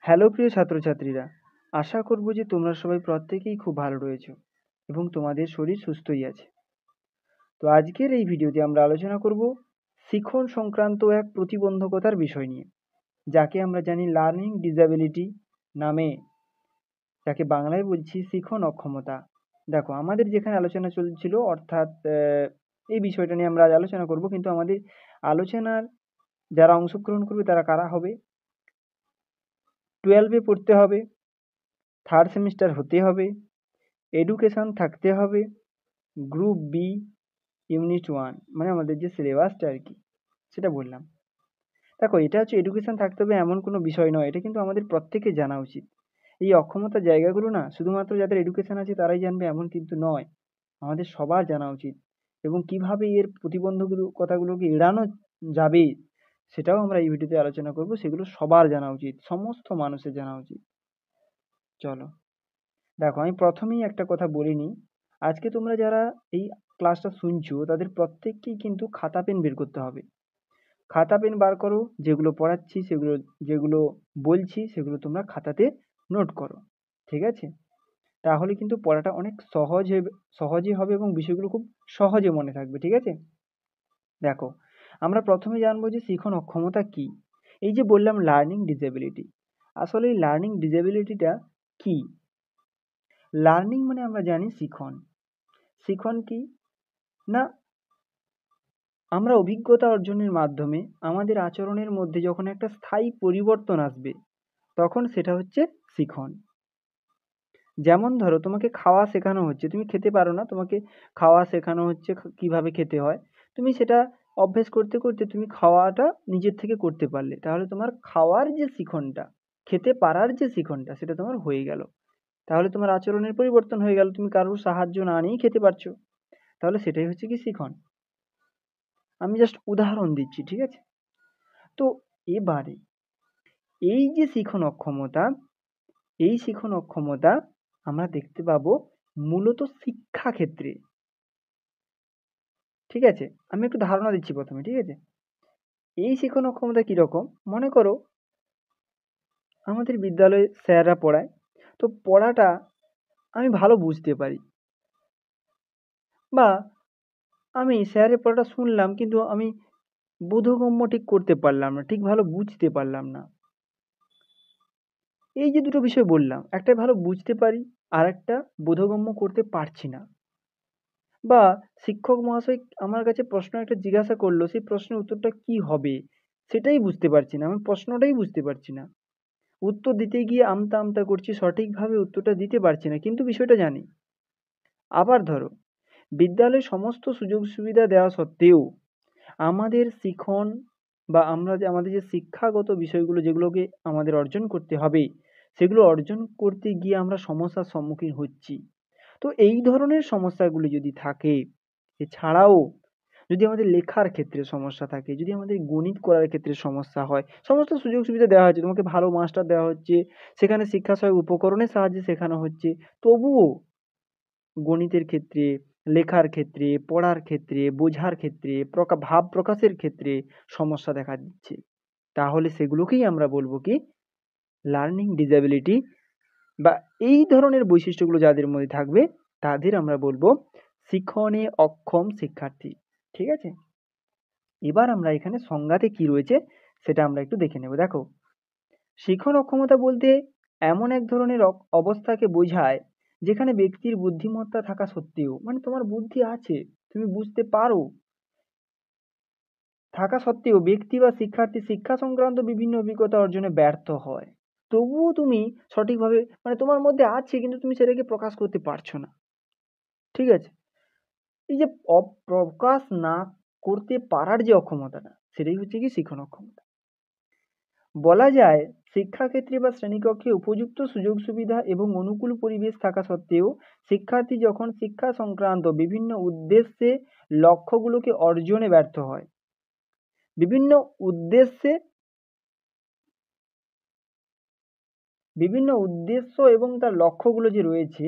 Hello প্রিয় ছাত্রছাত্রীরা, আশা করব যে তোমরা সবাই প্রত্যেকেই খুব ভালো রয়েছো এবং তোমাদের শরীর সুস্থই আছে। তো আজকের এই ভিডিওতে আমরা আলোচনা করব শিখন সংক্রান্ত এক প্রতিবন্ধকতার বিষয় নিয়ে, যাকে আমরা জানি লার্নিং ডিসএবিলিটি নামে, যাকে বাংলায় বলছি শিখন অক্ষমতা। দেখো, আমাদের যেখানে আলোচনা চলছিল অর্থাৎ এই বিষয়টা নিয়ে আমরা আজ আলোচনা করব, কিন্তু আমাদের আলোচনার যারা অংশগ্রহণ করবে তারা কারা হবে? 12-এ পড়তে হবে, থার্ড সেমিস্টার হতে হবে, এডুকেশন থাকতে হবে, গ্রুপ বি ইউনিট 1 মানে আমাদের যে সিলেবাসটা আর কি, সেটা বললাম। দেখো, এটা হচ্ছে এডুকেশন থাকতে হবে এমন কোনো বিষয় নয়, এটা কিন্তু আমাদের প্রত্যেকের জানা উচিত। এই অক্ষমতার জায়গাগুলো না শুধুমাত্র যাদের এডুকেশন আছে তারাই জানবে এমন কিন্তু নয়, আমাদের সবার জানা উচিত। এবং কিভাবে এর প্রতিবন্ধকতাগুলোকে এড়ানো যাবে সেটাও আমরা এই ভিডিওতে আলোচনা করব। সেগুলো সবার জানা উচিত, সমস্ত মানুষের জানা উচিত। চলো দেখো, আমি প্রথমেই একটা কথা বলে নিই। আজকে তোমরা যারা এই ক্লাসটা শুনছো তাদের প্রত্যেককেই কিন্তু খাতা পেন বের করতে হবে। খাতা পেন বার করো, যেগুলো পড়াচ্ছি সেগুলো, যেগুলো বলছি সেগুলো তোমরা খাতাতে নোট করো, ঠিক আছে? তাহলে কিন্তু পড়াটা অনেক সহজে হবে এবং বিষয়গুলো খুব সহজে মনে থাকবে, ঠিক আছে? দেখো, আমরা প্রথমে জানবো যে শিখন অক্ষমতা কি। এই যে বললাম লার্নিং ডিসএবিলিটি, আসলে এই লার্নিং ডিসএবিলিটিটা কি? লার্নিং মানে আমরা জানি শিখন। শিখন কি না, আমরা অভিজ্ঞতা অর্জনের মাধ্যমে আমাদের আচরণের মধ্যে যখন একটা স্থায়ী পরিবর্তন আসবে তখন সেটা হচ্ছে শিখন। যেমন ধরো, তোমাকে খাওয়া শেখানো হচ্ছে, তুমি খেতে পারো না, তোমাকে খাওয়া শেখানো হচ্ছে কিভাবে খেতে হয়। তুমি সেটা অভ্যেস করতে করতে তুমি খাওয়াটা নিজের থেকে করতে পারলে, তাহলে তোমার খাওয়ার যে শিখনটা, খেতে পারার যে শিখনটা, সেটা তোমার হয়ে গেল। তাহলে তোমার আচরণের পরিবর্তন হয়ে গেল, তুমি কারোর সাহায্য না নিয়েই খেতে পারছো। তাহলে সেটাই হচ্ছে কি শিখন। আমি জাস্ট উদাহরণ দিচ্ছি, ঠিক আছে? তো এবারে এই যে শিখন অক্ষমতা, এই শিখন অক্ষমতা আমরা দেখতে পাবো মূলত শিক্ষা ক্ষেত্রে, ঠিক আছে? আমি একটু ধারণা দিচ্ছি প্রথমে, ঠিক আছে? এই শিখন অক্ষমতা কিরকম, মনে করো আমাদের বিদ্যালয়ে স্যাররা পড়ায়, তো পড়াটা আমি ভালো বুঝতে পারি, বা আমি স্যারের পড়াটা শুনলাম কিন্তু আমি বোধগম্য ঠিক করতে পারলাম না, ঠিক ভালো বুঝতে পারলাম না। এই যে দুটো বিষয় বললাম, একটা ভালো বুঝতে পারি আর একটা বোধগম্য করতে পারছি না। বা শিক্ষক মহাশয় আমার কাছে প্রশ্ন একটা জিজ্ঞাসা করলো, সেই প্রশ্নের উত্তরটা কি হবে সেটাই বুঝতে পারছি না, আমি প্রশ্নটাই বুঝতে পারছি না। উত্তর দিতে গিয়ে আমতা আমতা করছি, সঠিকভাবে উত্তরটা দিতে পারছি না, কিন্তু বিষয়টা জানি। আবার ধরো, বিদ্যালয়ে সমস্ত সুযোগ সুবিধা দেওয়া সত্ত্বেও আমাদের শিখন বা আমাদের যে শিক্ষাগত বিষয়গুলো যেগুলোকে আমাদের অর্জন করতে হবে, সেগুলো অর্জন করতে গিয়ে আমরা সমস্যার সম্মুখীন হচ্ছি। তো এই ধরনের সমস্যাগুলি যদি থাকে, এছাড়াও যদি আমাদের লেখার ক্ষেত্রে সমস্যা থাকে, যদি আমাদের গণিত করার ক্ষেত্রে সমস্যা হয়, সমস্ত সুযোগ সুবিধা দেওয়া হচ্ছে, তোমাকে ভালো মাস্টার দেওয়া হচ্ছে, সেখানে শিক্ষা সহায়ক উপকরণের সাহায্যে শেখানো হচ্ছে, তবুও গণিতের ক্ষেত্রে, লেখার ক্ষেত্রে, পড়ার ক্ষেত্রে, বোঝার ক্ষেত্রে, ভাব প্রকাশের ক্ষেত্রে সমস্যা দেখা দিচ্ছে, তাহলে সেগুলোকেই আমরা বলবো কি লার্নিং ডিসএবিলিটি। বা এই ধরনের বৈশিষ্ট্যগুলো যাদের মধ্যে থাকবে তাদের আমরা বলবো শিখনে অক্ষম শিক্ষার্থী, ঠিক আছে? এবার আমরা এখানে সংজ্ঞাতে কি রয়েছে সেটা আমরা একটু দেখে নেব। দেখো, শিখন অক্ষমতা বলতে এমন এক ধরনের অবস্থাকে বোঝায় যেখানে ব্যক্তির বুদ্ধিমত্তা থাকা সত্ত্বেও, মানে তোমার বুদ্ধি আছে, তুমি বুঝতে পারো, থাকা সত্ত্বেও ব্যক্তি বা শিক্ষার্থী শিক্ষা সংক্রান্ত বিভিন্ন অভিজ্ঞতা অর্জনে ব্যর্থ হয়। তবুও তুমি সঠিকভাবে, মানে তোমার মধ্যে আছে কিন্তু তুমি সেটাকে প্রকাশ করতে পারছো না, ঠিক আছে? এই যে প্রকাশ না করতে পারার যে অক্ষমতাটা, সেটাই হচ্ছে কি শিখন অক্ষমতা। বলা যায়, শিক্ষাক্ষেত্রে বা শ্রেণীকক্ষে উপযুক্ত সুযোগ সুবিধা এবং অনুকূল পরিবেশ থাকা সত্ত্বেও শিক্ষার্থী যখন শিক্ষা সংক্রান্ত বিভিন্ন উদ্দেশ্যে লক্ষ্যগুলোকে অর্জনে ব্যর্থ হয়, বিভিন্ন উদ্দেশ্যে, বিভিন্ন উদ্দেশ্য এবং তার লক্ষ্যগুলো যে রয়েছে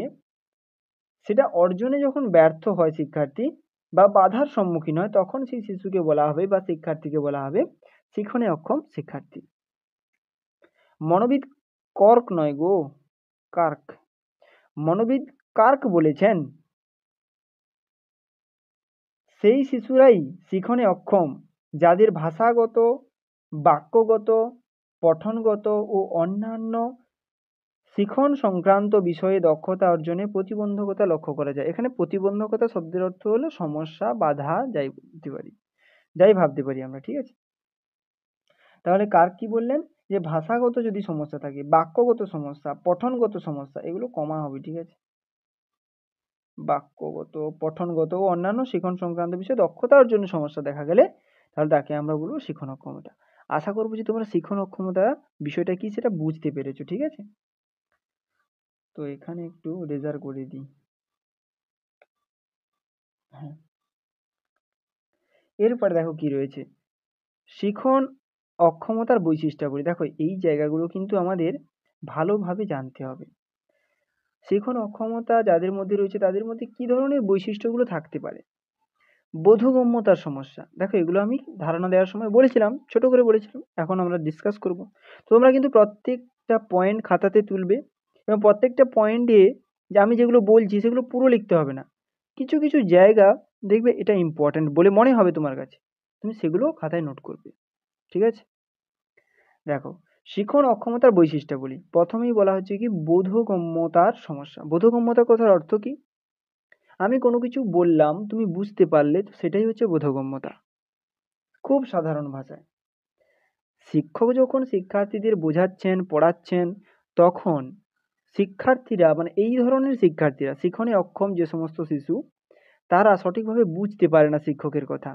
সেটা অর্জনে যখন ব্যর্থ হয় শিক্ষার্থী, বা বাধার সম্মুখীন হয়, তখন সেই শিশুকে বলা হবে বা শিক্ষার্থীকে বলা হবে শিখনে অক্ষম শিক্ষার্থী। মনোবিদ কর্ক নয় গো, কার্ক। মনোবিদ কার্ক বলেছেন, সেই শিশুরাই শিখনে অক্ষম যাদের ভাষাগত, বাক্যগত, পঠনগত ও অন্যান্য শিখন সংক্রান্ত বিষয়ে দক্ষতা অর্জনে প্রতিবন্ধকতা লক্ষ্য করা যায়। এখানে প্রতিবন্ধকতা শব্দের অর্থ হলো সমস্যা, বাধা, যাই ভাবতে পারি আমরা, ঠিক আছে। তাহলে কার্ক কি বললেন, যে ভাষাগত যদি সমস্যা থাকে, বাক্যগত সমস্যা, পঠনগত সমস্যা, এগুলো কমা হবে, ঠিক আছে। বাক্যগত, পঠনগত ও অন্যান্য শিখন সংক্রান্ত বিষয়ে দক্ষতা অর্জনের সমস্যা দেখা গেলে তাহলে তাকে আমরা বলবো শিখন অক্ষমতা। আশা করবো যে তোমরা শিখন অক্ষমতা বিষয়টা কি সেটা বুঝতে পেরেছো, ঠিক আছে। তো এখানে একটু রেজার করে দিই। হ্যাঁ, এরপরে দেখো কি রয়েছে, শিখন অক্ষমতার বৈশিষ্ট্যাবলী। দেখো এই জায়গাগুলো কিন্তু আমাদের ভালোভাবে জানতে হবে। শিখন অক্ষমতা যাদের মধ্যে রয়েছে তাদের মধ্যে কি ধরনের বৈশিষ্ট্যগুলো থাকতে পারে। বোধগম্যতার সমস্যা, দেখো এগুলো আমি ধারণা দেওয়ার সময় বলেছিলাম, ছোট করে বলেছিলাম, এখন আমরা ডিসকাস করব। তোমরা কিন্তু প্রত্যেকটা পয়েন্ট খাতাতে তুলবে এবং প্রত্যেকটা পয়েন্টে যে আমি যেগুলো বলছি সেগুলো পুরো লিখতে হবে না, কিছু কিছু জায়গা দেখবে এটা ইম্পর্ট্যান্ট বলে মনে হবে তোমার কাছে, তুমি সেগুলো খাতায় নোট করবে, ঠিক আছে। দেখো, শিখন অক্ষমতার বৈশিষ্ট্যাবলী, প্রথমেই বলা হচ্ছে কি বোধগম্যতার সমস্যা। বোধগম্যতার কথার অর্থ কি, আমি কোনো কিছু বললাম তুমি বুঝতে পারলে, তো সেটাই হচ্ছে বোধগম্যতা। খুব সাধারণ ভাষায় শিক্ষক যখন শিক্ষার্থীদের বোঝাচ্ছেন, পড়াচ্ছেন, তখন শিক্ষার্থীরা মানে এই ধরনের শিক্ষার্থীরা, শিখনে অক্ষম যে সমস্ত শিশু, তারা সঠিকভাবে বুঝতে পারে না শিক্ষকের কথা,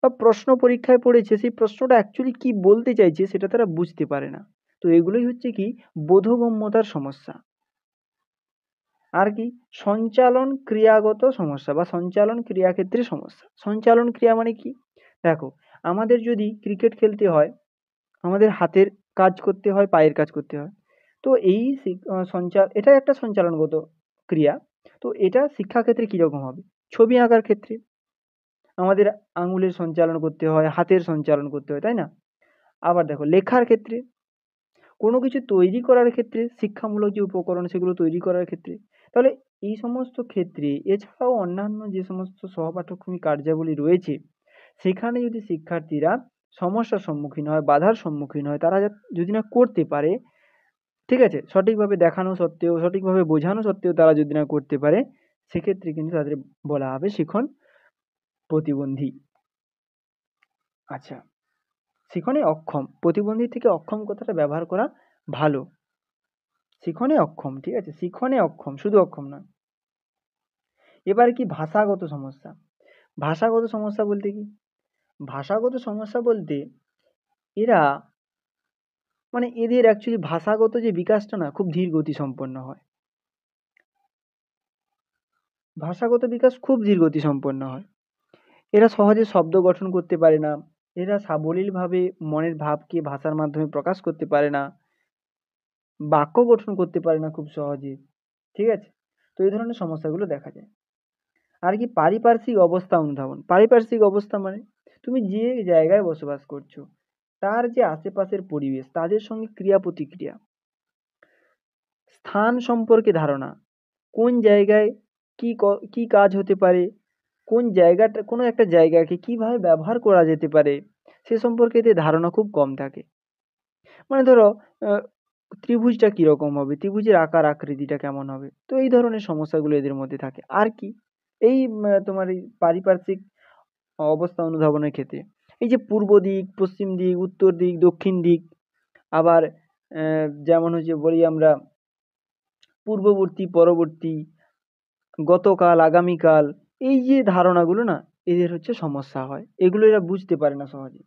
বা প্রশ্ন পরীক্ষায় পড়েছে সেই প্রশ্নটা অ্যাকচুয়ালি কি বলতে চাইছে সেটা তারা বুঝতে পারে না। তো এগুলোই হচ্ছে কি বোধগম্যতার সমস্যা। আর কি সঞ্চালন ক্রিয়াগত সমস্যা বা সঞ্চালন ক্রিয়াক্ষেত্রে সমস্যা। সঞ্চালন ক্রিয়া মানে কি, দেখো আমাদের যদি ক্রিকেট খেলতে হয়, আমাদের হাতের কাজ করতে হয়, পায়ের কাজ করতে হয়। তো এই এটা একটা সঞ্চালনগত ক্রিয়া। তো এটা শিক্ষাক্ষেত্রে কিরকম হবে, ছবি আঁকার ক্ষেত্রে আমাদের আঙুলের সঞ্চালন করতে হয়, হাতের সঞ্চালন করতে হয়, তাই না। আবার দেখো লেখার ক্ষেত্রে, কোনো কিছু তৈরি করার ক্ষেত্রে, শিক্ষামূলক যে উপকরণ সেগুলো তৈরি করার ক্ষেত্রে। তাহলে এই সমস্ত ক্ষেত্রে এছাড়াও অন্যান্য যে সমস্ত সহপাঠক্রমিক কার্যাবলী রয়েছে, সেখানে যদি শিক্ষার্থীরা সমস্যার সম্মুখীন হয়, বাধার সম্মুখীন হয়, তারা যদি না করতে পারে, ঠিক আছে, সঠিকভাবে দেখানো সত্ত্বেও, সঠিকভাবে বোঝানো সত্ত্বেও তারা যদি না করতে পারে, সেক্ষেত্রে কিন্তু তাদের বলা হবে শিখন প্রতিবন্ধী। আচ্ছা, শিখনে অক্ষম, প্রতিবন্ধী থেকে অক্ষম কথাটা ব্যবহার করা ভালো। শিখনে অক্ষম, ঠিক আছে, শিখনে অক্ষম, শুধু অক্ষম না। এবার কি ভাষাগত সমস্যা। ভাষাগত সমস্যা বলতে কি, ভাষাগত সমস্যা বলতে এরা মানে এদের অ্যাকচুয়ালি ভাষাগত যে বিকাশটা না খুব ধীর গতি সম্পন্ন হয়। ভাষাগত বিকাশ খুব ধীর গতি সম্পন্ন হয়। এরা সহজে শব্দ গঠন করতে পারে না, এরা সাবলীলভাবে মনের ভাবকে ভাষার মাধ্যমে প্রকাশ করতে পারে না, বাক্য গঠন করতে পারে না খুব সহজে, ঠিক আছে। তো এই ধরনের সমস্যাগুলো দেখা যায়। আর কি পারিপার্শ্বিক অবস্থা অনুধাবন। পারিপার্শ্বিক অবস্থা মানে তুমি যে জায়গায় বসবাস করছো তার যে আশেপাশের পরিবেশ, তাদের সঙ্গে ক্রিয়া প্রতিক্রিয়া, স্থান সম্পর্কে ধারণা, কোন জায়গায় কি কাজ হতে পারে, কোন জায়গাটা, কোনো একটা জায়গাকে কিভাবে ব্যবহার করা যেতে পারে, সে সম্পর্কে এদের ধারণা খুব কম থাকে। মানে ধরো ত্রিভুজটা কিরকম হবে, ত্রিভুজের আকার আকৃতিটা কেমন হবে, তো এই ধরনের সমস্যাগুলো এদের মধ্যে থাকে। আর কি এই তোমার এই পারিপার্শ্বিক অবস্থা অনুধাবনের ক্ষেত্রে এই যে পূর্ব দিক, পশ্চিম দিক, উত্তর দিক, দক্ষিণ দিক, আবার যেমন হচ্ছে বলি আমরা পূর্ববর্তী, পরবর্তী, গতকাল, আগামীকাল, এই যে ধারণাগুলো না এদের হচ্ছে সমস্যা হয়, এগুলো এরা বুঝতে পারে না সহজে।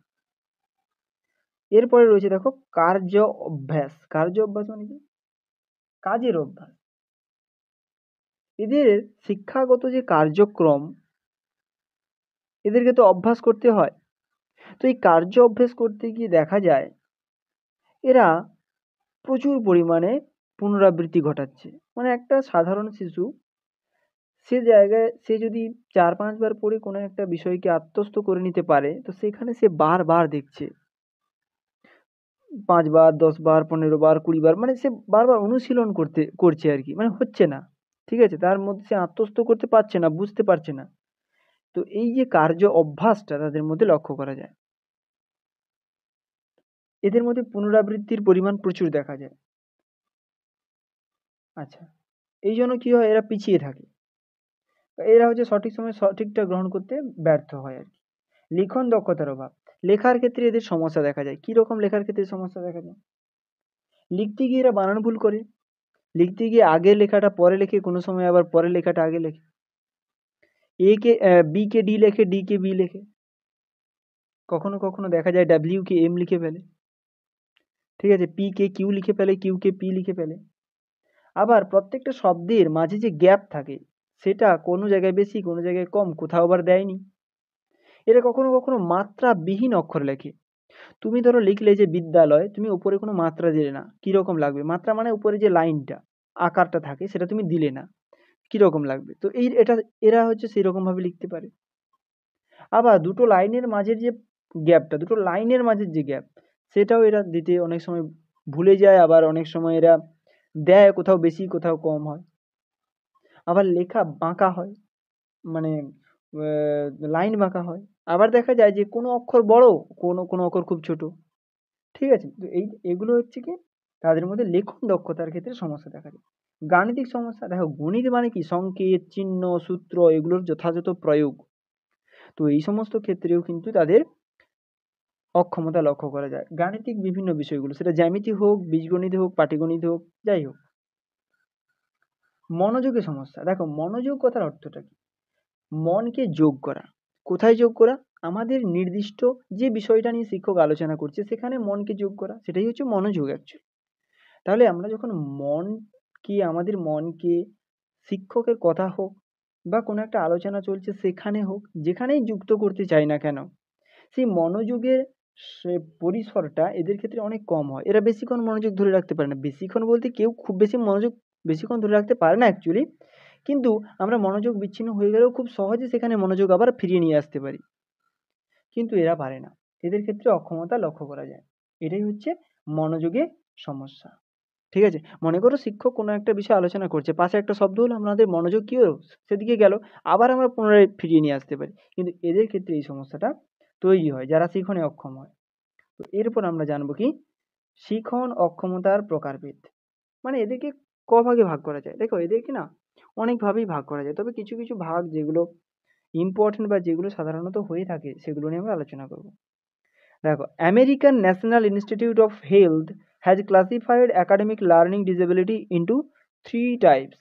এরপরে রয়েছে দেখো কার্য অভ্যাস। কার্য অভ্যাস মানে কি, কাজের অভ্যাস। এদের শিক্ষাগত যে কার্যক্রম, এদেরকে তো অভ্যাস করতে হয়। তো এই কার্য অভ্যাস করতে গিয়ে দেখা যায় এরা প্রচুর পরিমাণে পুনরাবৃত্তি ঘটাচ্ছে। মানে একটা সাধারণ শিশু, সে জায়গায় সে যদি ৪-৫ বার পড়ে কোনো একটা বিষয়কে আত্মস্থ করে নিতে পারে, তো সেখানে সে বারবার দেখছে। 5 বার, 10 বার, 15 বার, 20 বার, মানে সে বারবার অনুশীলন করছে আর কি, মানে হচ্ছে না। ঠিক আছে, তার মধ্যে সে আত্মস্থ করতে পারছে না, বুঝতে পারছে না। তো এই যে কার্য অভ্যাসটা তাদের মধ্যে লক্ষ্য করা যায়। এদের মধ্যে পুনরাবৃত্তির পরিমাণ প্রচুর দেখা যায়। আচ্ছা, এই জন্য কি হয়, এরা পিছিয়ে থাকে। এরা হচ্ছে সঠিক সময়ে সঠিকটা গ্রহণ করতে ব্যর্থ হয় আর কি। লিখন দক্ষতার অভাব। লেখার ক্ষেত্রে এদের সমস্যা দেখা যায়। কি রকম লেখার ক্ষেত্রে সমস্যা দেখা যায়? লিখতে গিয়ে এরা বানান ভুল করে। লিখতে গিয়ে আগের লেখাটা পরে লেখে, কোনো সময় আবার পরের লেখাটা আগে লেখে। বি কে ডি লেখে, ডি কে বি লেখে। কখনো কখনো দেখা যায় ডাব্লিউ কে এম লিখে ফেলে। ঠিক আছে, পি কে কিউ লিখে ফেলে, কিউ কে পি লিখে ফেলে। আবার প্রত্যেকটা শব্দের মাঝে যে গ্যাপ থাকে সেটা কোনো জায়গায় বেশি, কোনো জায়গায় কম, কোথাও আবার দেয়নি। এরা কখনো কখনো মাত্রাবিহীন অক্ষর লেখে। তুমি ধরো লিখলে যে বিদ্যালয়, তুমি উপরে কোনো মাত্রা দিলে না, কিরকম লাগবে? মাত্রা মানে উপরে যে লাইনটা, আকারটা থাকে, সেটা তুমি দিলে না, কিরকম লাগবে? তো এরা হচ্ছে সেরকম ভাবে লিখতে পারে। আবার দুটো লাইনের মাঝের যে গ্যাপটা, দুটো লাইনের মাঝের যে গ্যাপ, সেটাও এরা দিতে অনেক সময় ভুলে যায়। আবার অনেক সময় এরা দেয়, কোথাও বেশি কোথাও কম হয়। আবার লেখা বাঁকা হয়, মানে লাইন বাঁকা হয়। আবার দেখা যায় যে কোনো অক্ষর বড়, কোনো কোনো অক্ষর খুব ছোট। ঠিক আছে, তো এগুলো হচ্ছে কি তাদের মধ্যে লেখন দক্ষতার ক্ষেত্রে সমস্যা দেখা যায়। গাণিতিক সমস্যা, দেখো গণিত মানে কি সংকেত, চিহ্ন, সূত্র, এগুলোর যথাযথ প্রয়োগ। তো এই সমস্ত ক্ষেত্রেও কিন্তু তাদের অক্ষমতা লক্ষ্য করা যায়। গাণিতিক বিভিন্ন বিষয়গুলো, সেটা জ্যামিতি হোক, বীজগণিত হোক, পাটিগণিত হোক, যাই হোক। মনোযোগের সমস্যা, দেখো মনোযোগ কথার অর্থটা কি? মনকে যোগ করা। কোথায় যোগ করা? আমাদের নির্দিষ্ট যে বিষয়টা নিয়ে শিক্ষক আলোচনা করছে সেখানে মনকে যোগ করা, সেটাই হচ্ছে মনোযোগ অ্যাকচুয়ালি। তাহলে আমরা যখন আমাদের মনকে শিক্ষকের কথা হোক বা কোনো একটা আলোচনা চলছে সেখানে হোক, যেখানেই যুক্ত করতে চাই না কেন, সেই মনোযোগের সে পরিসরটা এদের ক্ষেত্রে অনেক কম হয়। এরা বেশিক্ষণ মনোযোগ ধরে রাখতে পারে না। বেশিক্ষণ বলতে কেউ খুব বেশি মনোযোগ বেশিক্ষণ ধরে রাখতে পারে না অ্যাকচুয়ালি। কিন্তু আমরা মনোযোগ বিচ্ছিন্ন হয়ে গেলেও খুব সহজে সেখানে মনোযোগ আবার ফিরিয়ে নিয়ে আসতে পারি। কিন্তু এরা পারে না। এদের ক্ষেত্রে অক্ষমতা লক্ষ্য করা যায়। এটাই হচ্ছে মনোযোগের সমস্যা। ঠিক আছে? মনে করো শিক্ষক কোনো একটা বিষয় আলোচনা করছে। পাশে একটা শব্দ হলো, আমাদের মনোযোগ কি হলো? সেদিকে গেল। আবার আমরা পুনরায় ফিরিয়ে নিয়ে আসতে পারি। কিন্তু এদের ক্ষেত্রে এই সমস্যাটা তৈরি হয় যারা শিখনে অক্ষম হয়। তো এরপর আমরা জানবো কি? শিখন অক্ষমতার প্রকারভেদ। মানে এদেরকে ভাগে ভাগ করা যায়? দেখো এদেরকে না অনেক ভাবেই ভাগ করা যায়। তবে কিছু কিছু ভাগ যেগুলো ইম্পোর্টেন্ট বা যেগুলো সাধারণত হয়ে থাকে সেগুলো নিয়ে আমরা আলোচনা করব। দেখো, American national institute of health has classified academic learning disability into 3 types,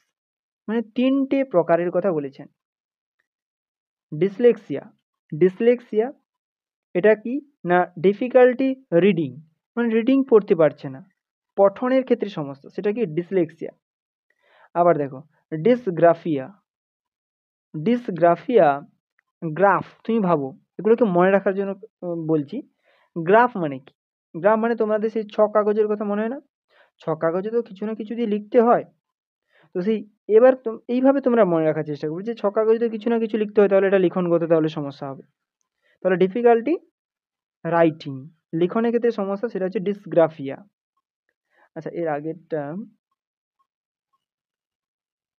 মানে 3টে প্রকারের কথা বলেছেন। ডিসলেক্সিয়া। ডিসলেক্সিয়া এটা কি না? ডিফিকাল্টি রিডিং, মানে রিডিং পড়তে পারছে না, পঠনের ক্ষেত্রে সমস্যা, সেটা কি? ডিসলেক্সিয়া। আবার দেখো ডিসগ্রাফিয়া। ডিসগ্রাফিয়া গ্রাফ, তুমি ভাবো, এগুলোকে মনে রাখার জন্য বলছি। গ্রাফ মানে কি? গ্রাফ মানে তোমাদের সেই ছক কাগজের কথা মনে হয় না? ছক কাগজে তো কিছু না কিছু দিয়ে লিখতে হয়। তো সেই এবার এইভাবে তোমরা মনে রাখার চেষ্টা করবে যে ছক কাগজে তো কিছু না কিছু লিখতে হয়, তাহলে এটা লিখনগত, তাহলে সমস্যা হবে। তাহলে ডিফিকাল্টি রাইটিং, লিখনের ক্ষেত্রে সমস্যা, সেটা হচ্ছে ডিসগ্রাফিয়া। আচ্ছা, এর আগেরটা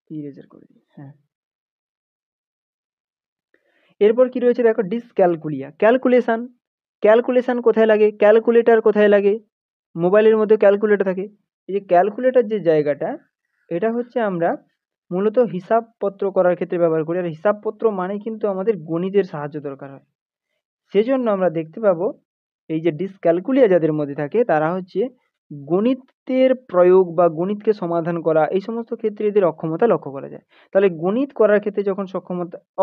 ইরেজার করে দিই। হ্যাঁ, এরপর কি রয়েছে দেখো, ডিসক্যালকুলিয়া। ক্যালকুলেশন। ক্যালকুলেশন কোথায় লাগে? ক্যালকুলেটর কোথায় লাগে? মোবাইলের মধ্যে ক্যালকুলেটর থাকে। এই যে ক্যালকুলেটর যে জায়গাটা, এটা হচ্ছে আমরা মূলত হিসাবপত্র করার ক্ষেত্রে ব্যবহার করি। আর হিসাবপত্র মানে কিন্তু আমাদের গণিতের সাহায্য দরকার হয়। সেজন্য আমরা দেখতে পাবো এই যে ডিসক্যালকুলিয়া যাদের মধ্যে থাকে তারা হচ্ছে গণিতের প্রয়োগ বা গণিতকে সমাধান করা, এই সমস্ত ক্ষেত্রে এদের অক্ষমতা লক্ষ্য করা যায়। তাহলে গণিত করার ক্ষেত্রে যখন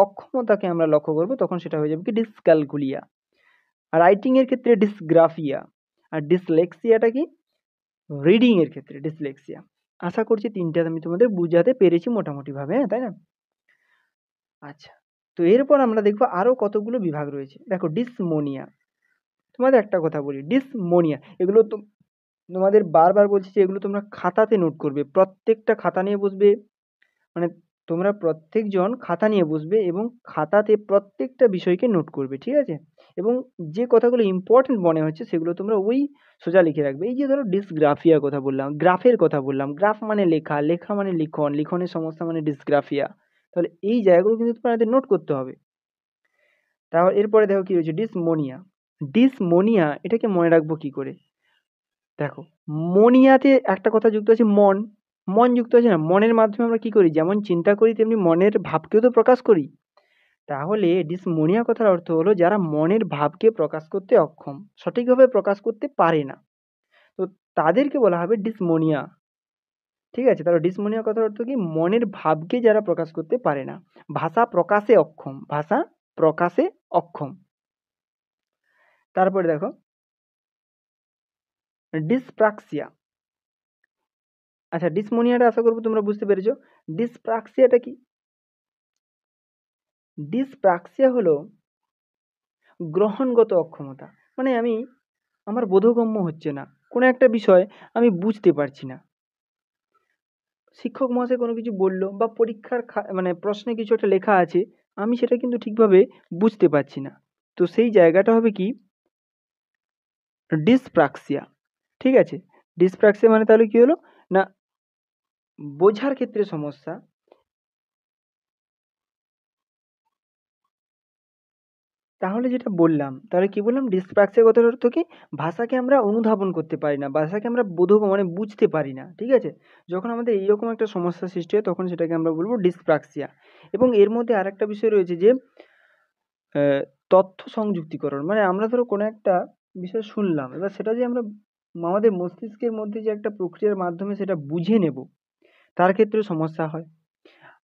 অক্ষমতাকে আমরা লক্ষ্য করব তখন সেটা হয়ে যাবে কি? ডিসক্যালকুলিয়া। আর রাইটিং এর ক্ষেত্রে ডিসগ্রাফিয়া। আর ডিসলেক্সিয়াটা কি? রিডিং এর ক্ষেত্রে ডিসলেক্সিয়া। আশা করছি তিনটা আমি তোমাদের বুঝাতে পেরেছি মোটামুটি ভাবে, হ্যাঁ, তাই না? আচ্ছা, তো এরপর আমরা দেখবো আরো কতগুলো বিভাগ রয়েছে। দেখো, ডিসমোনিয়া। তোমাদের একটা কথা বলি, ডিসমোনিয়া এগুলো তো তোমাদের বারবার বলছি যে এগুলো তোমরা খাতাতে নোট করবে, প্রত্যেকটা খাতা নিয়ে বসবে, মানে তোমরা প্রত্যেকজন খাতা নিয়ে বসবে এবং খাতাতে প্রত্যেকটা বিষয়কে নোট করবে, ঠিক আছে? এবং যে কথাগুলো ইম্পর্টেন্ট মনে হচ্ছে সেগুলো তোমরা ওই সোজা লিখে রাখবে। এই যে ধরো ডিসগ্রাফিয়ার কথা বললাম, গ্রাফের কথা বললাম, গ্রাফ মানে লেখা, লেখা মানে লিখন, লিখনের সমস্যা মানে ডিসগ্রাফিয়া। তাহলে এই জায়গাগুলো কিন্তু তোমাদের নোট করতে হবে। তাহলে এরপরে দেখো কি রয়েছে, ডিসমোনিয়া। ডিসমোনিয়া এটাকে মনে রাখবো কি করে? দেখো, মনিয়াতে একটা কথা যুক্ত আছে, মন। মন যুক্ত আছে না, মনের মাধ্যমে আমরা কি করি, যেমন চিন্তা করি তেমনি মনের ভাবকেও তো প্রকাশ করি। তাহলে ডিসমোনিয়া কথার অর্থ হলো যারা মনের ভাবকে প্রকাশ করতে অক্ষম, সঠিকভাবে প্রকাশ করতে পারে না, তো তাদেরকে বলা হবে ডিসমোনিয়া। ঠিক আছে? তাহলে ডিসমোনিয়া কথার অর্থ কি, মনের ভাবকে যারা প্রকাশ করতে পারে না, ভাষা প্রকাশে অক্ষম, ভাষা প্রকাশে অক্ষম। তারপরে দেখো ডিসপ্রাক্সিয়া। আচ্ছা, ডিসমোনিয়াটা আশা করবো তোমরা বুঝতে পেরেছো। ডিসপ্রাক্সিয়াটা কি? ডিসপ্রাক্সিয়া হলো গ্রহণগত অক্ষমতা। মানে আমার বোধগম্য হচ্ছে না, কোনো একটা বিষয় আমি বুঝতে পারছি না। শিক্ষক মহাশয় কোনো কিছু বলল বা পরীক্ষার মানে প্রশ্নে কিছু একটা লেখা আছে, আমি সেটা কিন্তু ঠিকভাবে বুঝতে পারছি না। তো সেই জায়গাটা হবে কি, ডিসপ্রাক্সিয়া। ঠিক আছে? ডিসপ্রাক্সিয়া মানে তাহলে কি হলো না, বোঝার ক্ষেত্রে সমস্যা। তাহলে যেটা বললাম, তাহলে কি বললাম, ডিসপ্রাক্সিয়া কথার অর্থ কি, ভাষাকে আমরা অনুধাবন করতে পারি না, ভাষাকে আমরা মানে বুঝতে পারি না। ঠিক আছে? যখন আমাদের এইরকম একটা সমস্যার সৃষ্টি হয় তখন সেটাকে আমরা বলবো ডিসপ্রাক্সিয়া। এবং এর মধ্যে আরেকটা বিষয় রয়েছে যে তথ্য সংযুক্তিকরণ। মানে আমরা ধরো কোনো একটা বিষয় শুনলাম, এবার সেটা যে আমরা আমাদের মস্তিষ্কের মধ্যে যে একটা প্রক্রিয়ার মাধ্যমে সেটা বুঝে নেব, তার ক্ষেত্রে সমস্যা হয়।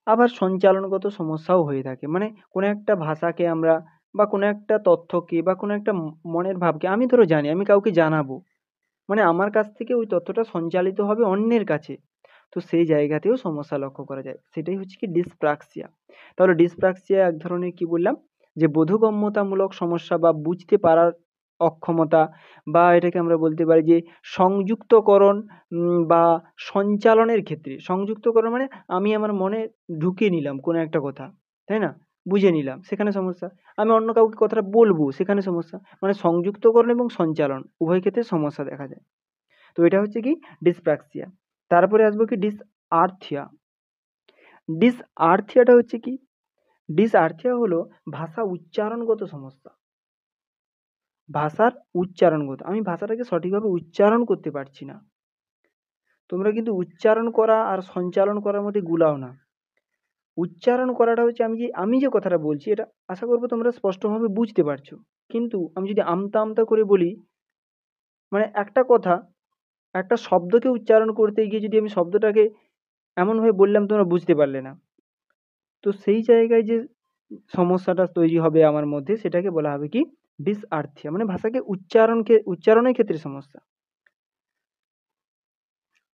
আবার সঞ্চালনগত সমস্যাও হয়ে থাকে। মানে কোনো একটা ভাষাকে আমরা বা কোনো একটা তথ্যকে বা কোনো একটা মনের ভাবকে আমি ধরো জানি, আমি কাউকে জানাবো। মানে আমার কাছ থেকে ওই তথ্যটা সঞ্চালিত হবে অন্যের কাছে। তো সেই জায়গাতেও সমস্যা লক্ষ্য করা যায়। সেটাই হচ্ছে কি ডিসপ্রাক্সিয়া। তাহলে ডিসপ্রাক্সিয়া এক ধরনের কি বললাম, যে বোধগম্যতামূলক সমস্যা বা বুঝতে পারার অক্ষমতা, বা এটাকে আমরা বলতে পারি যে সংযুক্তকরণ বা সঞ্চালনের ক্ষেত্রে। সংযুক্তকরণ মানে আমি আমার মনে ঢুকিয়ে নিলাম কোনো একটা কথা, তাই না? বুঝে নিলাম, সেখানে সমস্যা। আমি অন্য কাউকে কথাটা বলবো, সেখানে সমস্যা। মানে সংযুক্তকরণ এবং সঞ্চালন উভয় ক্ষেত্রে সমস্যা দেখা যায়। তো এটা হচ্ছে কি ডিসপ্রাক্সিয়া। তারপরে আসবো কি ডিসআর্থিয়া। ডিসআর্থিয়াটা হচ্ছে কি, ডিসআর্থিয়া হলো ভাষা উচ্চারণগত সমস্যা। ভাষার উচ্চারণগত, আমি ভাষাটাকে সঠিকভাবে উচ্চারণ করতে পারছি না। তোমরা কিন্তু উচ্চারণ করা আর সঞ্চালন করার মধ্যে গুলাও না। উচ্চারণ করাটা হচ্ছে আমি যে কথাটা বলছি এটা আশা করবো তোমরা স্পষ্টভাবে বুঝতে পারছো। কিন্তু আমি যদি আমতা আমতা করে বলি, মানে একটা কথা, একটা শব্দকে উচ্চারণ করতে গিয়ে যদি আমি শব্দটাকে এমনভাবে বললাম তোমরা বুঝতে পারলে না, তো সেই জায়গায় যে সমস্যাটা তৈরি হবে আমার মধ্যে সেটাকে বলা হবে কি ডিসআর্থিয়া। মানে ভাষাকে উচ্চারণের ক্ষেত্রে সমস্যা।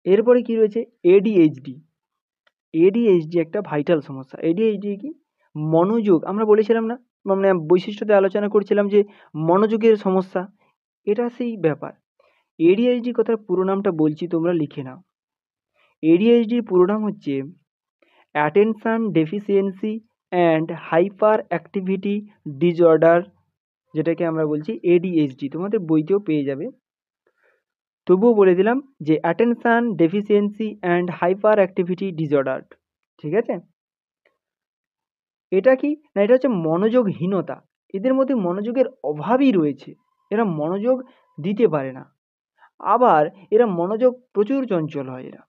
এরপরে কি রয়েছে, এডিএইচডি। এডিএইচডি একটা ভাইটাল সমস্যা। এডিএইচডি কি, মনোযোগ, আমরা বলেছিলাম না, মানে বৈশিষ্ট্যতে আলোচনা করছিলাম যে মনোযোগের সমস্যা, এটা সেই ব্যাপার। এডিএইচডি কথার পুরো নামটা বলছি, তোমরা লিখে নাও। এডিএইচডির পুরো নাম হচ্ছে attention deficiency and hyper activity disorder, যেটাকে আমরা বলছি এডিএইচডি। তোমাদের বইতেও পেয়ে যাবে, তবুও বলে দিলাম যে attention deficiency and hyper activity disorder. ঠিক আছে? এটা কি না, এটা হচ্ছে মনোযোগহীনতা। এদের মধ্যে মনোযোগের অভাবই রয়েছে, এরা মনোযোগ দিতে পারে না। আবার এরা মনোযোগ প্রচুর চঞ্চল হয় এরা।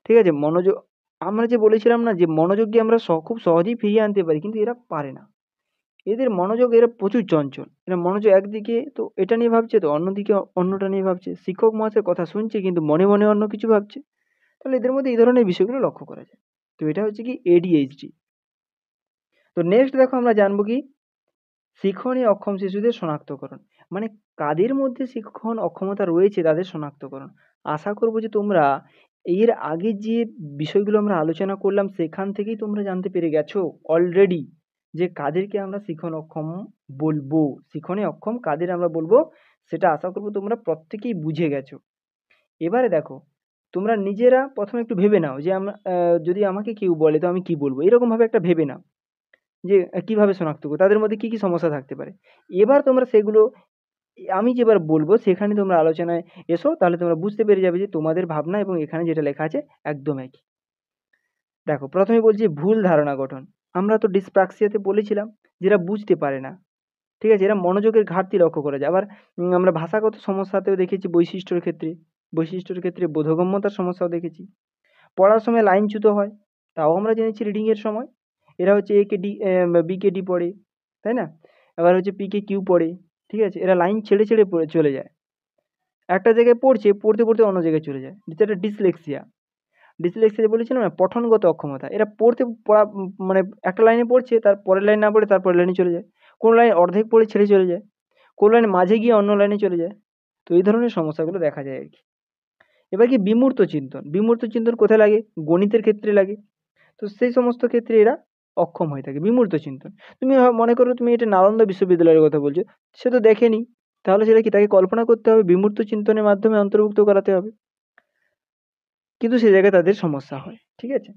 ঠিক আছে? মনোযোগ, আমরা যে বলেছিলাম না যে মনোযোগকে আমরা খুব সহজেই ফিরিয়ে আনতে পারি, কিন্তু এরা পারে না। এদের মনোযোগ, এরা প্রচুর চঞ্চল। এরা মনোযোগ একদিকে তো এটা নিয়ে ভাবছে, তো অন্যদিকে অন্যটা নিয়ে ভাবছে। শিক্ষক মহাশয়ের কথা শুনছে কিন্তু মনে মনে অন্য কিছু ভাবছে। তাহলে এদের মধ্যে এই ধরনের বিষয়গুলো লক্ষ্য করা যায়। তো এটা হচ্ছে কি এডিএইচডি। তো নেক্সট দেখো আমরা জানবো কি শিক্ষণে অক্ষম শিশুদের শনাক্তকরণ। মানে কাদের মধ্যে শিক্ষণ অক্ষমতা রয়েছে তাদের শনাক্তকরণ। আশা করব যে তোমরা এর আগে যে বিষয়গুলো আমরা আলোচনা করলাম সেখান থেকেই তোমরা জানতে পেরে গেছো অলরেডি যে কাদেরকে আমরা শিখন অক্ষম বলবো, শিখনে অক্ষম কাদের আমরা বলবো, সেটা আশা করব তোমরা প্রত্যেকেই বুঝে গেছো। এবারে দেখো, তোমরা নিজেরা প্রথমে একটু ভেবে নাও যে যদি আমাকে কেউ বলে তো আমি কি বলবো, এরকমভাবে একটা ভেবে নাও যে কিভাবে শনাক্ত করবো, তাদের মধ্যে কি কি সমস্যা থাকতে পারে। এবার তোমরা সেগুলো আমি যেবার বলবো সেখানে তোমরা আলোচনায় এসো, তাহলে তোমরা বুঝতে পেরে যাবে যে তোমাদের ভাবনা এবং এখানে যেটা লেখা আছে একদম একই। দেখো প্রথমে বলছি ভুল ধারণা গঠন। আমরা তো ডিসপ্রাক্সিয়াতে বলেছিলাম যেটা বুঝতে পারে না, ঠিক আছে, এরা মনোযোগের ঘাটতি লক্ষ্য করা যায়। আবার আমরা ভাষাগত সমস্যাতেও দেখেছি, বৈশিষ্ট্যের ক্ষেত্রে বোধগম্যতার সমস্যাও দেখেছি। পড়ার সময় লাইনচ্যুত হয়, তাও আমরা জেনেছি রিডিং এর সময়। এরা হচ্ছে A K D, B K D পড়ে, তাই না? আবার হচ্ছে পি কে কিউ পড়ে, ঠিক আছে, এরা লাইন ছেড়ে ছেড়ে চলে যায়, একটা জায়গায় পড়ছে, পড়তে পড়তে অন্য জায়গায় চলে যায়, যেটা ডিসলেক্সিয়া। ডিসলেক্সিয়া বলেছিলাম না, পঠনগত অক্ষমতা। এরা পড়া মানে একটা লাইনে পড়ছে, তার পরের লাইন না পড়ে তার পরের লাইনে চলে যায়, কোন লাইন অর্ধেক পড়ে ছেড়ে চলে যায়, কোন লাইন মাঝে গিয়ে অন্য লাইনে চলে যায়। তো এই ধরনের সমস্যাগুলো দেখা যায় আর কি। এবার কি বিমূর্ত চিন্তন, বিমূর্ত চিন্তন কোথায় লাগে? গণিতের ক্ষেত্রে লাগে। তো সেই সমস্ত ক্ষেত্রে এরা অক্ষম হয়ে থাকে, বিমূর্ত চিন্তন। তুমি মনে করো তুমি এটা নালন্দা বিশ্ববিদ্যালয়ের কথা বলছো, সে তো দেখেনি, তাহলে সেটা কি তাকে কল্পনা করতে হবে, বিমূর্ত চিন্তনের মাধ্যমে অন্তর্ভুক্ত করাতে হবে, কিন্তু সে জায়গায় তাদের সমস্যা হয়, ঠিক আছে।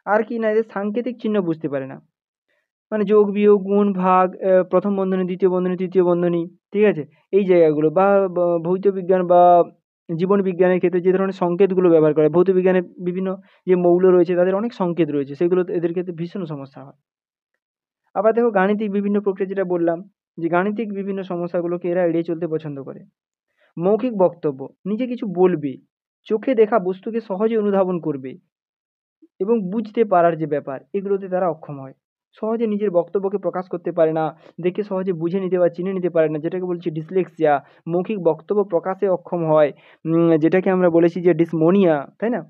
আর কি না, এদের সাংকেতিক চিহ্ন বুঝতে পারে না, মানে যোগ বিয়োগ গুণ ভাগ, প্রথম বন্ধনী দ্বিতীয় বন্ধনী তৃতীয় বন্ধনী, ঠিক আছে, এই জায়গাগুলো, বা ভৌত বিজ্ঞান বা জীবন বিজ্ঞানের ক্ষেত্রে যে ধরনের সংকেতগুলো ব্যবহার করে, ভৌত বিজ্ঞানের বিভিন্ন যে মৌল রয়েছে তাদের অনেক সংকেত রয়েছে, সেগুলো এদের ক্ষেত্রে ভীষণ সমস্যা হয়। আবার দেখো গাণিতিক বিভিন্ন প্রক্রিয়া, যেটা বললাম যে গাণিতিক বিভিন্ন সমস্যাগুলোকে এরা এড়িয়ে চলতে পছন্দ করে। মৌখিক বক্তব্য, নিজে কিছু বলবে, চোখে দেখা বস্তুকে সহজে অনুধাবন করবে এবং বুঝতে পারার যে ব্যাপার, এগুলোতে তারা অক্ষম হয়। সহজে নিজের বক্তব্যকে প্রকাশ করতে পারে না, দেখে সহজে বুঝে নিতে বা চিনে নিতে পারে না, যেটাকে বলছি ডিসলেক্সিয়া। মৌখিক বক্তব্য প্রকাশে অক্ষম হয়, যেটাকে আমরা বলেছি যে ডিসমোনিয়া, তাই না?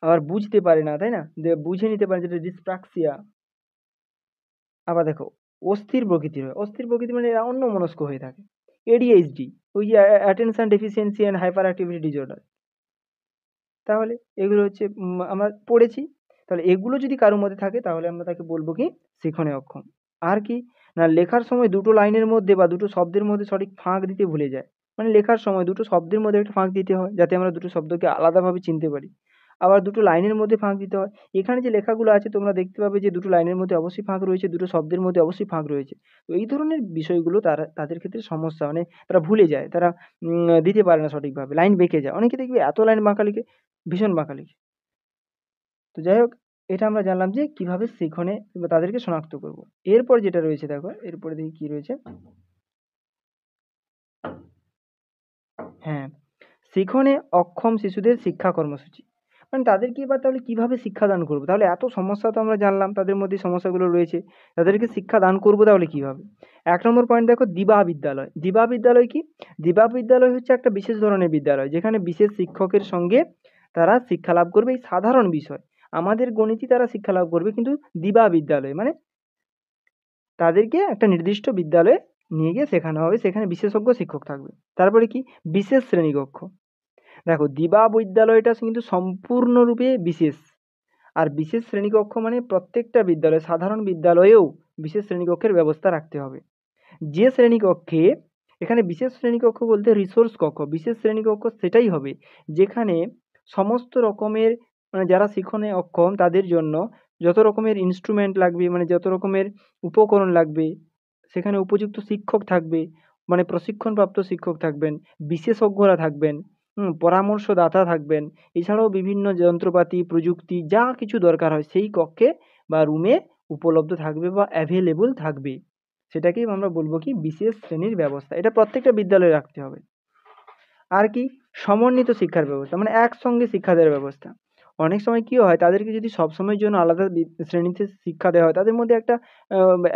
আবার বুঝতে পারে না, তাই না, বুঝে নিতে পারে, যেটা ডিসপ্রাক্সিয়া। আবার দেখো অস্থির প্রকৃতির হয়, অস্থির প্রকৃতি মানে এরা অন্যমনস্ক হয়ে থাকে। এডিএইচডি, ওই যে attention deficiency and hyper activity disorder. তাহলে এগুলো হচ্ছে আমরা পড়েছি। তাহলে এগুলো যদি কারোর মধ্যে থাকে তাহলে আমরা তাকে বলবো কি শিখনে অক্ষম। আর কি না, লেখার সময় দুটো লাইনের মধ্যে বা দুটো শব্দের মধ্যে সঠিক ফাঁক দিতে ভুলে যায়। মানে লেখার সময় দুটো শব্দের মধ্যে একটা ফাঁক দিতে হয় যাতে আমরা দুটো শব্দকে আলাদাভাবে চিনতে পারি। আবার দুটো লাইনের মধ্যে ফাঁক দিতে হয়। এখানে যে লেখাগুলো আছে তোমরা দেখতে পাবে যে দুটো লাইনের মধ্যে অবশ্যই ফাঁক রয়েছে, দুটো শব্দের মধ্যে অবশ্যই ফাঁক রয়েছে। তো এই ধরনের বিষয়গুলো তাদের ক্ষেত্রে সমস্যা, মানে তারা ভুলে যায়, তারা দিতে পারে না সঠিকভাবে, লাইন বেঁকে যায়। অনেকে দেখবে এত লাইন বাঁকা লিখে, ভীষণ বাঁকা লিখে। তো যাই হোক, এটা আমরা জানলাম যে কিভাবে শিখনে বা তাদেরকে শনাক্ত করব। এরপর যেটা রয়েছে দেখো, এরপরে দেখি কি রয়েছে। হ্যাঁ, শিখনে অক্ষম শিশুদের শিক্ষা কর্মসূচি, মানে তাদেরকে এবার তাহলে কিভাবে শিক্ষাদান করবো? তাহলে এত সমস্যা তো আমরা জানলাম, তাদের মধ্যে সমস্যাগুলো রয়েছে, তাদেরকে শিক্ষাদান করবো তাহলে কিভাবে? ১ নম্বর পয়েন্ট দেখো, দিবা বিদ্যালয়। দিবা বিদ্যালয় কি? দিবা বিদ্যালয় হচ্ছে একটা বিশেষ ধরনের বিদ্যালয় যেখানে বিশেষ শিক্ষকের সঙ্গে তারা শিক্ষা লাভ করবে এই সাধারণ বিষয়। আমাদের গণিতই তারা শিক্ষা লাভ করবে, কিন্তু দিবা বিদ্যালয় মানে তাদেরকে একটা নির্দিষ্ট বিদ্যালয়ে নিয়ে গিয়ে শেখানো হবে, সেখানে বিশেষজ্ঞ শিক্ষক থাকবে। তারপরে কি? বিশেষ শ্রেণীকক্ষ। দেখো দিবা বিদ্যালয়টা কিন্তু সম্পূর্ণরূপে বিশেষ, আর বিশেষ শ্রেণীকক্ষ মানে প্রত্যেকটা বিদ্যালয়ে, সাধারণ বিদ্যালয়েও বিশেষ শ্রেণীকক্ষের ব্যবস্থা রাখতে হবে। যে শ্রেণীকক্ষে, এখানে বিশেষ শ্রেণীকক্ষ বলতে রিসোর্স কক্ষ, বিশেষ শ্রেণীকক্ষ সেটাই হবে যেখানে সমস্ত রকমের, মানে যারা শিখনে অক্ষম তাদের জন্য যত রকমের ইনস্ট্রুমেন্ট লাগবে, মানে যত রকমের উপকরণ লাগবে, সেখানে উপযুক্ত শিক্ষক থাকবে, মানে প্রশিক্ষণপ্রাপ্ত শিক্ষক থাকবেন, বিশেষজ্ঞরা থাকবেন, পরামর্শদাতা থাকবেন, এছাড়াও বিভিন্ন যন্ত্রপাতি প্রযুক্তি যা কিছু দরকার হয় সেই কক্ষে বা রুমে উপলব্ধ থাকবে বা অ্যাভেলেবল থাকবে। সেটাকেই আমরা বলবো কি বিশেষ শ্রেণীর ব্যবস্থা। এটা প্রত্যেকটা বিদ্যালয়ে রাখতে হবে। আর কি? সমন্বিত শিক্ষার ব্যবস্থা, মানে একসঙ্গে শিক্ষা দেওয়ার ব্যবস্থা। অনেক সময় কি হয়, তাদেরকে যদি সবসময়ের জন্য আলাদা শ্রেণীতে শিক্ষা দেওয়া হয়, তাদের মধ্যে একটা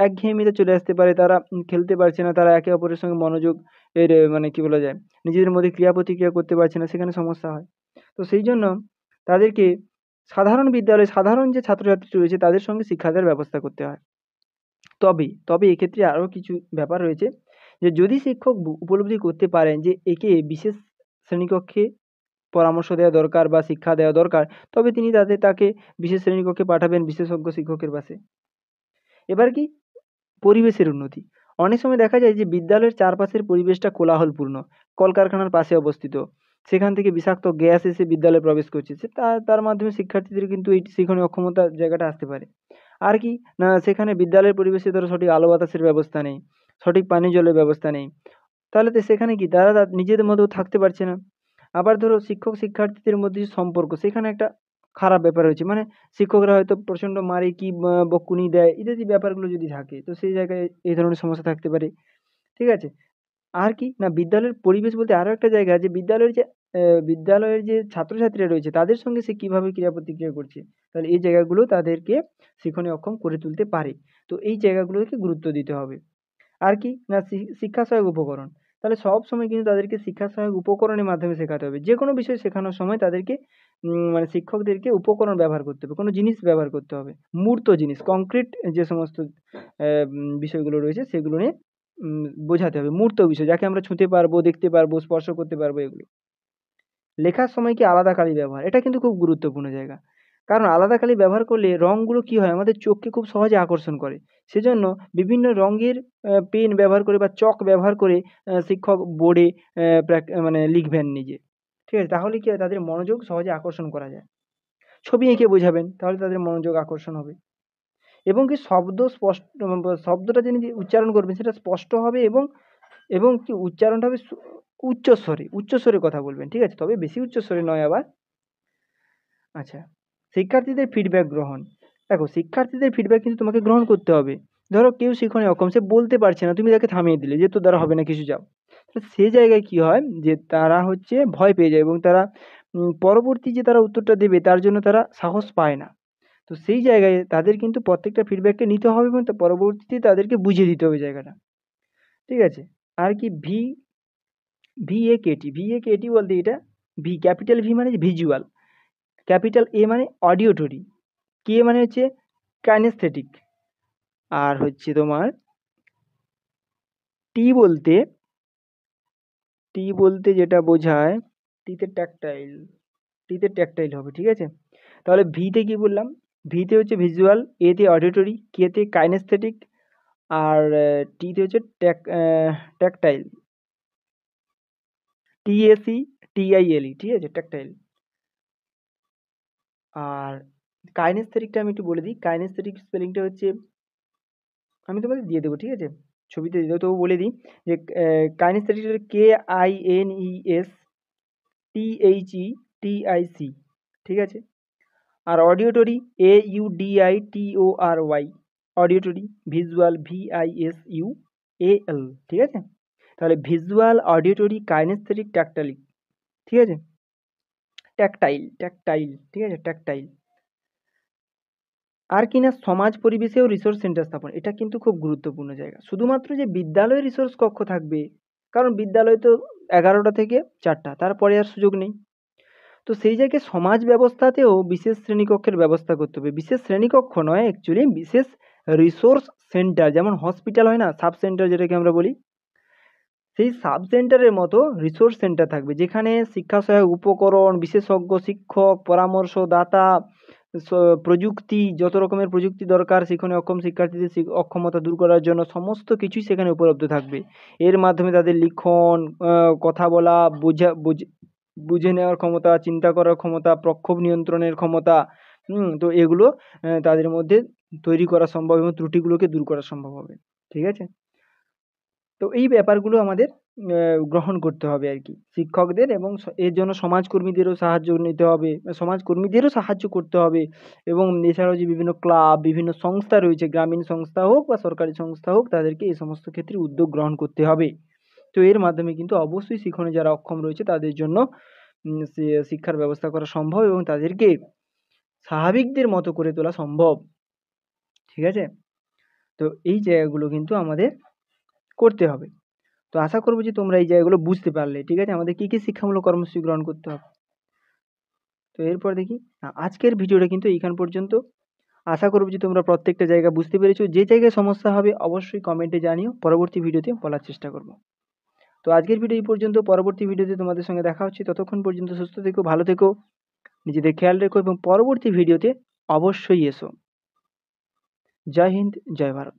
একঘেয়েমিতে চলে আসতে পারে, তারা খেলতে পারছে না, তারা একে অপরের সঙ্গে মনোযোগ এর মানে কি বলা যায়, নিজেদের মধ্যে ক্রিয়া প্রতিক্রিয়া করতে পারছে না, সেখানে সমস্যা হয়। তো সেই জন্য তাদেরকে সাধারণ বিদ্যালয়ে সাধারণ যে ছাত্রছাত্রী রয়েছে তাদের সঙ্গে শিক্ষা দেওয়ার ব্যবস্থা করতে হয়। তবে এক্ষেত্রে আরও কিছু ব্যাপার রয়েছে, যে যদি শিক্ষক উপলব্ধি করতে পারেন যে একে বিশেষ শ্রেণীকক্ষে পরামর্শ দেওয়া দরকার বা শিক্ষা দেওয়া দরকার, তবে তিনি তাকে বিশেষ শ্রেণীকক্ষে পাঠাবেন বিশেষজ্ঞ শিক্ষকের পাশে। এবার কি? পরিবেশের উন্নতি। অনেক সময় দেখা যায় যে বিদ্যালয়ের চারপাশের পরিবেশটা কোলাহলপূর্ণ, কলকারখানার পাশে অবস্থিত, সেখান থেকে বিষাক্ত গ্যাস এসে বিদ্যালয়ে প্রবেশ করছে, তার মাধ্যমে শিক্ষার্থীদের কিন্তু এই শিক্ষণীয় অক্ষমতার জায়গাটা আসতে পারে। আর কি না, সেখানে বিদ্যালয়ের পরিবেশে ধরো সঠিক আলো বাতাসের ব্যবস্থা নেই, সঠিক পানীয় জলের ব্যবস্থা নেই, তাহলে তো সেখানে কি তারা নিজেদের মতো থাকতে পারছে না। আবার ধরো শিক্ষক শিক্ষার্থীদের মধ্যে যে সম্পর্ক, সেখানে একটা খারাপ ব্যাপার হয়েছে, মানে শিক্ষকরা হয়তো প্রচণ্ড মারে কি বকুনি দেয় ইত্যাদি ব্যাপারগুলো যদি থাকে, তো সেই জায়গায় এই ধরনের সমস্যা থাকতে পারে। ঠিক আছে। আর কি না, বিদ্যালয়ের পরিবেশ বলতে আরো একটা জায়গা যে বিদ্যালয়ের যে ছাত্রছাত্রীরা রয়েছে তাদের সঙ্গে সে কিভাবে ক্রিয়া প্রতিক্রিয়া করছে, তাহলে এই জায়গাগুলো তাদেরকে শিক্ষণে অক্ষম করে তুলতে পারে। তো এই জায়গাগুলোকে গুরুত্ব দিতে হবে। আর কি না, শিক্ষা সহায়ক উপকরণ, তাহলে সব সময় কিন্তু তাদেরকে শিক্ষা সহায়ক উপকরণের মাধ্যমে শেখাতে হবে। যে কোনো বিষয় শেখানোর সময় তাদেরকে মানে শিক্ষকদেরকে উপকরণ ব্যবহার করতে হবে, কোনো জিনিস ব্যবহার করতে হবে, মূর্ত জিনিস, কংক্রিট যে সমস্ত বিষয়গুলো রয়েছে সেগুলো নিয়ে বোঝাতে হবে, মূর্ত বিষয় যাকে আমরা ছুঁতে পারবো, দেখতে পারবো, স্পর্শ করতে পারবো, এগুলো। লেখার সময় কি আলাদা কালি ব্যবহার, এটা কিন্তু খুব গুরুত্বপূর্ণ জায়গা। কারণ আলাদা কালি ব্যবহার করলে রঙগুলো কি হয়, আমাদের চোখকে খুব সহজে আকর্ষণ করে। সেজন্য বিভিন্ন রঙের পেন ব্যবহার করে বা চক ব্যবহার করে শিক্ষক বোর্ডে মানে লিখবেন নিজে। ঠিক আছে, তাহলে কি হয়, তাদের মনোযোগ সহজে আকর্ষণ করা যায়। ছবি এঁকে বোঝাবেন, তাহলে তাদের মনোযোগ আকর্ষণ হবে। এবং কি শব্দটা যিনি উচ্চারণ করবেন সেটা স্পষ্ট হবে, এবং কি উচ্চারণটা হবে উচ্চস্বরে কথা বলবেন। ঠিক আছে, তবে বেশি উচ্চস্বরে নয় আবার। আচ্ছা, শিক্ষার্থীদের ফিডব্যাক গ্রহণ। দেখো, শিক্ষার্থীদের ফিডব্যাক কিন্তু তোমাকে গ্রহণ করতে হবে। ধরো কেউ শিক্ষণে অক্ষম, সে বলতে পারছে না, তুমি তাকে থামিয়ে দিলে যে তোর দ্বারা হবে না, কিছু যাও। তো সে জায়গায় কি হয় যে তারা হচ্ছে ভয় পেয়ে যায়, এবং তারা পরবর্তী যে তারা উত্তরটা দেবে তার জন্য তারা সাহস পায় না। তো সেই জায়গায় তাদের কিন্তু প্রত্যেকটা ফিডব্যাককে নিতে হবে, এবং পরবর্তীতে তাদেরকে বুঝিয়ে দিতে হবে জায়গাটা। ঠিক আছে। আর কি VAKT বলতে এটা ক্যাপিটাল ভি মানে ভিজুয়াল, ক্যাপিটাল এ মানে অডিওটরি, কে মানে হচ্ছে কাইনেস্থেটিক, আর হচ্ছে তোমার টি বলতে যেটা বোঝায়, টিতে ট্যাকটাইল হবে। ঠিক আছে, তাহলে ভিতে কি বললাম, ভিতে হচ্ছে ভিজুয়াল, এতে অডিটরি, কেতে কাইনেস্থেটিক, আর টিতে হচ্ছে ট্যাকটাইল, TACTILE। ঠিক আছে, ট্যাকটাইল। আর কাইনেস্থেটিকটা আমি একটু বলে দিই, কাইনেস্থেটিক স্পেলিংটা হচ্ছে, আমি তোমাদের দিয়ে দেবো, ঠিক আছে, ছবিতে দিয়ে দেবো, তবু বলে দিই যে কাইনেস্থেটিক KINESTHETIC। ঠিক আছে। আর অডিওটরি AUDITORY, অডিওটরি, ভিজুয়াল VISUAL। ঠিক আছে, তাহলে ভিজুয়াল, অডিওটরি, কাইনেস্থেটিক, ট্যাকটাইল। ঠিক আছে, ট্যাকটাইল। ঠিক আছে, ট্যাকটাইল। আর কিনা সমাজ পরিবেশেও রিসোর্স সেন্টার স্থাপন, এটা কিন্তু খুব গুরুত্বপূর্ণ জায়গা। শুধুমাত্র যে বিদ্যালয়ে রিসোর্স কক্ষ থাকবে, কারণ বিদ্যালয় তো 11টা থেকে 4টা, তারপরে আর সুযোগ নেই। তো সেই জায়গায় সমাজ ব্যবস্থাতেও বিশেষ শ্রেণীকক্ষের ব্যবস্থা করতে হবে। বিশেষ শ্রেণীকক্ষ নয়, অ্যাকচুয়ালি বিশেষ রিসোর্স সেন্টার, যেমন হসপিটাল হয় না, সাব সেন্টার যেটাকে আমরা বলি, সেই সাব সেন্টারের মতো রিসোর্স সেন্টার থাকবে, যেখানে শিক্ষা সহায়ক উপকরণ, বিশেষজ্ঞ শিক্ষক, পরামর্শদাতা, প্রযুক্তি, যত রকমের প্রযুক্তি দরকার শিক্ষণে অক্ষম শিক্ষার্থীদের অক্ষমতা দূর করার জন্য, সমস্ত কিছুই সেখানে উপলব্ধ থাকবে। এর মাধ্যমে তাদের লিখন, কথা বলা, বুঝে নেওয়ার ক্ষমতা, চিন্তা করার ক্ষমতা, প্রক্ষোভ নিয়ন্ত্রণের ক্ষমতা, তো এগুলো তাদের মধ্যে তৈরি করা সম্ভব, এবং ত্রুটিগুলোকে দূর করা সম্ভব হবে। ঠিক আছে, তো এই ব্যাপারগুলো আমাদের গ্রহণ করতে হবে আর কি শিক্ষকদের, এবং এর জন্য সমাজকর্মীদেরও সাহায্য নিতে হবে, সমাজকর্মীদেরও সাহায্য করতে হবে, এবং এছাড়াও যে বিভিন্ন ক্লাব, বিভিন্ন সংস্থা রয়েছে, গ্রামীণ সংস্থা হোক বা সরকারি সংস্থা হোক, তাদেরকে এই সমস্ত ক্ষেত্রে উদ্যোগ গ্রহণ করতে হবে। তো এর মাধ্যমে কিন্তু অবশ্যই শিক্ষণে যারা অক্ষম রয়েছে তাদের জন্য শিক্ষার ব্যবস্থা করা সম্ভব, এবং তাদেরকে স্বাভাবিকদের মতো করে তোলা সম্ভব। ঠিক আছে, তো এই জায়গাগুলো কিন্তু আমাদের করতে হবে। তো আশা করবো যে তোমরা এই জায়গাগুলো বুঝতে পারলে। ঠিক আছে, আমাদের কি কি শিক্ষামূলক কর্মসূচি গ্রহণ করতে হবে। তো এরপর দেখি, আজকের ভিডিওটা কিন্তু এইখান পর্যন্ত। আশা করবো যে তোমরা প্রত্যেকটা জায়গা বুঝতে পেরেছো। যে জায়গায় সমস্যা হবে অবশ্যই কমেন্টে জানিও, পরবর্তী ভিডিওতে বলার চেষ্টা করব। তো আজকের ভিডিও এই পর্যন্ত, পরবর্তী ভিডিওতে তোমাদের সঙ্গে দেখা হচ্ছে। ততক্ষণ পর্যন্ত সুস্থ থেকো, ভালো থেকো, নিজেদের খেয়াল রেখো, এবং পরবর্তী ভিডিওতে অবশ্যই এসো। জয় হিন্দ, জয় ভারত।